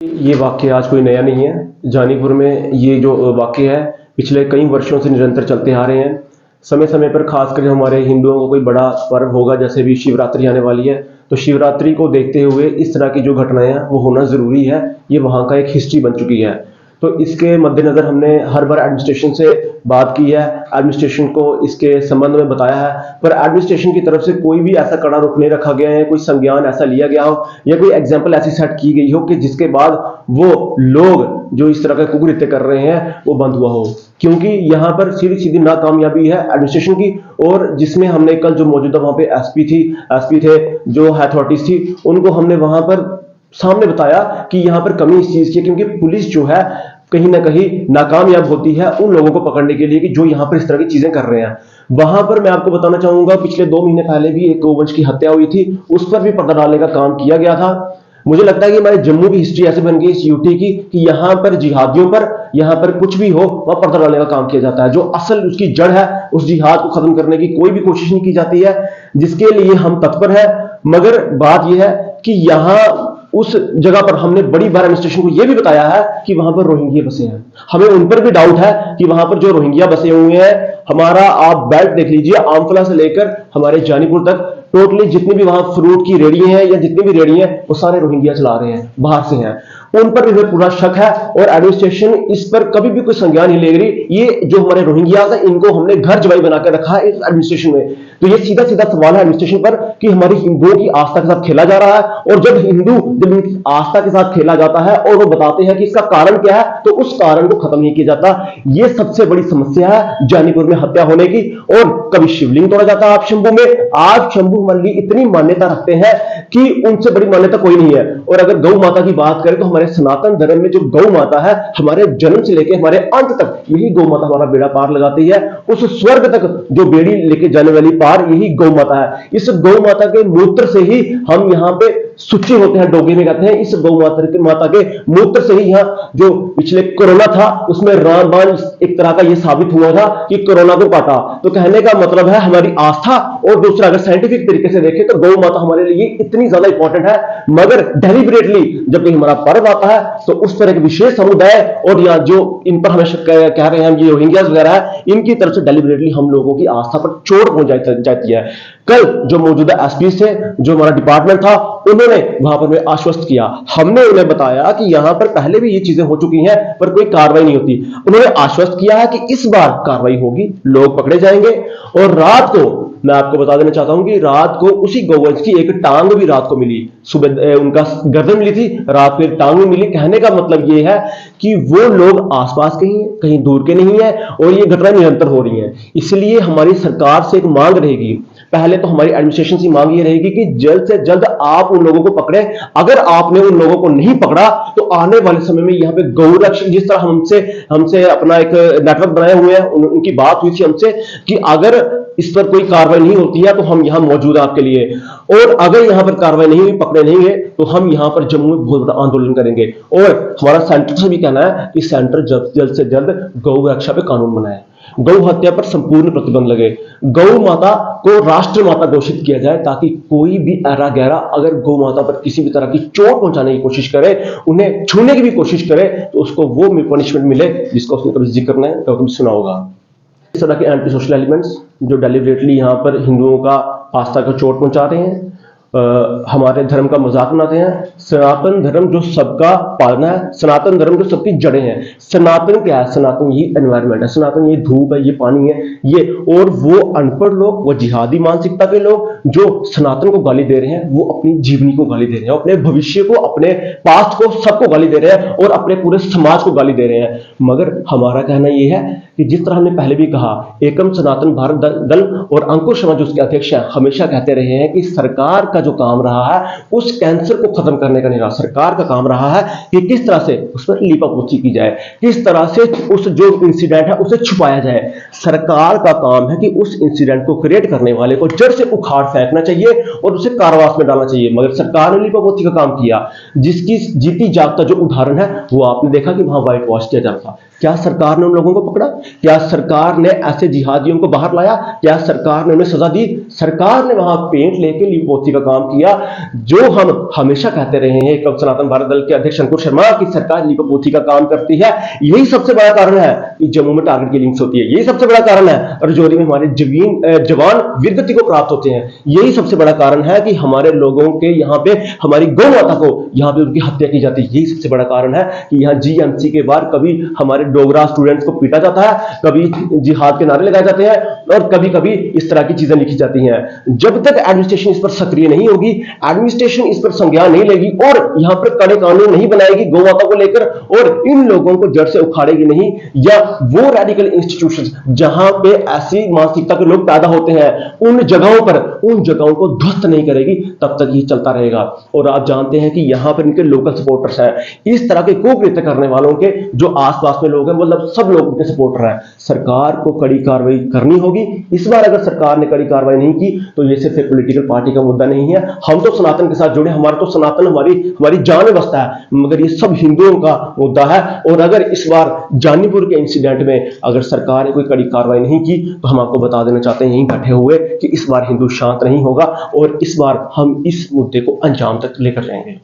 ये वाक़या आज कोई नया नहीं है। जानीपुर में ये जो वाक़या है पिछले कई वर्षों से निरंतर चलते आ रहे हैं। समय समय पर खासकर जब हमारे हिंदुओं को कोई बड़ा पर्व होगा, जैसे भी शिवरात्रि आने वाली है, तो शिवरात्रि को देखते हुए इस तरह की जो घटनाएं हैं वो होना ज़रूरी है। ये वहाँ का एक हिस्ट्री बन चुकी है। तो इसके मद्देनज़र हमने हर बार एडमिनिस्ट्रेशन से बात की है, एडमिनिस्ट्रेशन को इसके संबंध में बताया है, पर एडमिनिस्ट्रेशन की तरफ से कोई भी ऐसा कड़ा रुख नहीं रखा गया है, कोई संज्ञान ऐसा लिया गया हो या कोई एग्जाम्पल ऐसी सेट की गई हो कि जिसके बाद वो लोग जो इस तरह के कुकृत्य कर रहे हैं वो बंद हुआ हो। क्योंकि यहाँ पर सीधी सीधी नाकामयाबी है एडमिनिस्ट्रेशन की, और जिसमें हमने कल जो मौजूदा वहाँ पे एसपी थे, जो अथॉरिटीज थी, उनको हमने वहाँ पर सामने बताया कि यहाँ पर कमी इस चीज की है, क्योंकि पुलिस जो है कहीं ना कहीं नाकामयाब होती है उन लोगों को पकड़ने के लिए कि जो यहाँ पर इस तरह की चीजें कर रहे हैं। वहां पर मैं आपको बताना चाहूंगा, पिछले 2 महीने पहले भी एक गौवंश की हत्या हुई थी, उस पर भी पर्दा डालने का काम किया गया था। मुझे लगता है कि हमारे जम्मू की हिस्ट्री ऐसे बन गई इस यूटी की कि यहाँ पर जिहादियों पर, यहाँ पर कुछ भी हो वह पर्दा डालने का काम किया जाता है। जो असल उसकी जड़ है, उस जिहाद को खत्म करने की कोई भी कोशिश नहीं की जाती है, जिसके लिए हम तत्पर है। मगर बात यह है कि यहाँ उस जगह पर हमने बड़ी बार एडमिनिस्ट्रेशन को यह भी बताया है कि वहां पर रोहिंग्या बसे हैं। हमें उन पर भी डाउट है कि वहां पर जो रोहिंग्या बसे हुए हैं, हमारा आप बेल्ट देख लीजिए, आमफला से लेकर हमारे जानीपुर तक टोटली जितनी भी वहां फ्रूट की रेडी हैं या जितनी भी रेडी हैं वो सारे रोहिंग्या चला रहे हैं, बाहर से हैं। उन पर भी पूरा शक है और एडमिनिस्ट्रेशन इस पर कभी भी कोई संज्ञान नहीं ले रही। ये जो हमारे रोहिंग्या है इनको हमने घर जवाई बनाकर रखा है इस एडमिनिस्ट्रेशन में। तो ये सीधा सीधा सवाल है एडमिनिस्ट्रेशन पर कि हमारी हिंदुओं की आस्था के साथ खेला जा रहा है, और जब इनकी आस्था के साथ खेला जाता है और वो बताते हैं कि इसका कारण क्या है, तो उस कारण को खत्म नहीं किया जाता। ये सबसे बड़ी समस्या है जानीपुर में हत्या होने की। और कभी शिवलिंग तोड़ा जाता है आप शंभू में, आज शंभू हमारे लिए इतनी मान्यता रखते हैं कि उनसे बड़ी मान्यता कोई नहीं है। और अगर गौ माता की बात करें तो हमारे सनातन धर्म में जो गौ माता है, हमारे जन्म से लेकर हमारे अंत तक यही गौ माता हमारा बेड़ा पार लगाती है। उस स्वर्ग तक जो बेड़ी लेके जाने वाली पार यही गौ माता है। इस गौ माता के मूत्र से ही हम यहाँ पे शुचि होते हैं, डोगे में कहते हैं। इस गौ माता के मूत्र से ही यहाँ जो पिछले कोरोना था उसमें रामबाण एक तरह का यह साबित हुआ था कि कोरोना को काटा। तो कहने का मतलब है हमारी आस्था, और दूसरा अगर साइंटिफिक तरीके से देखें तो गौ माता हमारे लिए इतनी ज्यादा इंपॉर्टेंट है। मगर डेलिबरेटली जब कहीं हमारा पर्व आता है तो उस पर एक विशेष समुदाय और यहाँ जो इन पर हमेशा कह रहे हैं ये रोहिंग्यास वगैरह है, इनकी तरफ से डेलिबरेटली हम लोगों की आस्था पर चोट पहुंच जाती है। कल जो मौजूदा एसपी थे, जो हमारा डिपार्टमेंट था, उन्होंने वहां पर हमें आश्वस्त किया। हमने उन्हें बताया कि यहां पर पहले भी ये चीजें हो चुकी हैं पर कोई कार्रवाई नहीं होती। उन्होंने आश्वस्त किया है कि इस बार कार्रवाई होगी, लोग पकड़े जाएंगे। और रात को मैं आपको बता देना चाहता हूं कि रात को उसी गौवंश की एक टांग भी रात को मिली। सुबह उनका गर्दन मिली थी, रात को एक टांग भी मिली। कहने का मतलब ये है कि वो लोग आसपास कहीं दूर के नहीं है और ये घटना निरंतर हो रही है। इसलिए हमारी सरकार से एक मांग रहेगी, पहले तो हमारी एडमिनिस्ट्रेशन से मांग ये रहेगी कि जल्द से जल्द आप उन लोगों को पकड़े। अगर आपने उन लोगों को नहीं पकड़ा तो आने वाले समय में यहाँ पे गौरक्षक, जिस तरह हमसे अपना एक नेटवर्क बनाए हुए हैं, उनकी बात हुई थी हमसे कि अगर इस पर कोई कार्रवाई नहीं होती है तो हम यहाँ मौजूद हैं आपके लिए, और अगर यहाँ पर कार्रवाई नहीं हुई, पकड़े नहीं गए, तो हम यहाँ पर जम्मू में बहुत बड़ा आंदोलन करेंगे। और हमारा सेंटर से भी कहना है कि सेंटर जल्द से जल्द गौ रक्षा पे कानून बनाए, गौ हत्या पर संपूर्ण प्रतिबंध लगे, गौ माता को राष्ट्र माता घोषित किया जाए, ताकि कोई भी ऐरा गैरा अगर गौ माता पर किसी भी तरह की चोट पहुंचाने की कोशिश करे, उन्हें छूने की भी कोशिश करे, तो उसको वो पनिशमेंट मिले जिसका उसने कभी जिक्र नहीं कभी सुना होगा। इस तरह के एंटी सोशल एलिमेंट्स जो डेलिबरेटली यहाँ पर हिंदुओं का आस्था को चोट पहुंचा रहे हैं, हमारे धर्म का मजाक बनाते हैं। सनातन धर्म जो सबका पालना है, सनातन धर्म जो सबकी जड़ें हैं। सनातन क्या है? सनातन ये एनवायरनमेंट है, सनातन ये धूप है, ये पानी है, ये। और वो अनपढ़ लोग, वो जिहादी मानसिकता के लोग जो सनातन को गाली दे रहे हैं, वो अपनी जीवनी को गाली दे रहे हैं, अपने भविष्य को, अपने पास्ट को, सबको गाली दे रहे हैं और अपने पूरे समाज को गाली दे रहे हैं। मगर हमारा कहना यह है कि जिस तरह हमने पहले भी कहा, एकम सनातन भारत दल और अंकुश शर्मा जो उसके अध्यक्ष हैं, हमेशा कहते रहे हैं कि सरकार का जो काम रहा है उस कैंसर को खत्म करने का नहीं रहा। सरकार का काम रहा है कि किस तरह से उस पर लीपापोती की जाए, किस तरह से उस जो इंसिडेंट है उसे छुपाया जाए। सरकार का काम है कि उस इंसिडेंट को क्रिएट करने वाले को जड़ से उखाड़ फेंकना चाहिए और उसे कारावास में डालना चाहिए। मगर सरकार ने लीपापोती का काम किया, जिसकी जीती जागता जो उदाहरण है वो आपने देखा कि वहां व्हाइट वॉश किया जा रहा था। क्या सरकार ने उन लोगों को पकड़ा? क्या सरकार ने ऐसे जिहादियों को बाहर लाया? क्या सरकार ने उन्हें सजा दी? सरकार ने वहां पेंट लेके लिपोती का काम किया। जो हम हमेशा कहते रहे हैं, सनातन भारत दल के अध्यक्ष अंकुर शर्मा की सरकार लिपोती का काम करती है, यही सबसे बड़ा कारण है कि जम्मू में टारगेट किलिंग्स होती है, यही सबसे बड़ा कारण है राजौरी में हमारे जवान वीरगति को प्राप्त होते हैं, यही सबसे बड़ा कारण है कि हमारे लोगों के यहाँ पे हमारी गौ माता को यहाँ पे उनकी हत्या की जाती है। यही सबसे बड़ा कारण है कि यहाँ जीएमसी के बाहर कभी हमारे डोगरा स्टूडेंट्स को पीटा जाता है, कभी जिहाद के नारे लगाए जाते हैं और कभी कभी इस तरह की चीजें लिखी जाती हैं। जब तक एडमिनिस्ट्रेशन इस पर सक्रिय नहीं होगी, एडमिनिस्ट्रेशन इस पर संज्ञान नहीं लेगी और यहाँ पर कड़े कानून नहीं बनाएगी गौ माता को लेकर और इन लोगों को जड़ से उखाड़ेगी नहीं, या वो रेडिकल इंस्टीट्यूशंस जहां पे ऐसी मानसिकता के लोग पैदा होते हैं उन जगहों को ध्वस्त नहीं करेगी, तब तक ये चलता रहेगा। और आप जानते हैं कि यहाँ पर इनके लोकल सपोर्टर्स हैं, इस तरह के कुकृत्य करने वालों के जो आसपास में लोग हैं, मतलब सब लोग उनके सपोर्टर हैं। सरकार को कड़ी कार्रवाई करनी होगी। इस बार अगर सरकार ने कड़ी कार्रवाई नहीं की तो ये सिर्फ एक पॉलिटिकल पार्टी का मुद्दा नहीं है। हम तो सनातन के साथ जुड़े, हमारा तो सनातन हमारी जान में बसता है, मगर ये सब हिंदुओं का मुद्दा है। और अगर इस बार जानीपुर के इंसिडेंट में अगर सरकार ने कोई कड़ी कार्रवाई नहीं की तो हम आपको बता देना चाहते हैं यहीं बैठे हुए कि इस बार हिंदू शांत नहीं होगा और इस बार हम इस मुद्दे को अंजाम तक लेकर जाएंगे।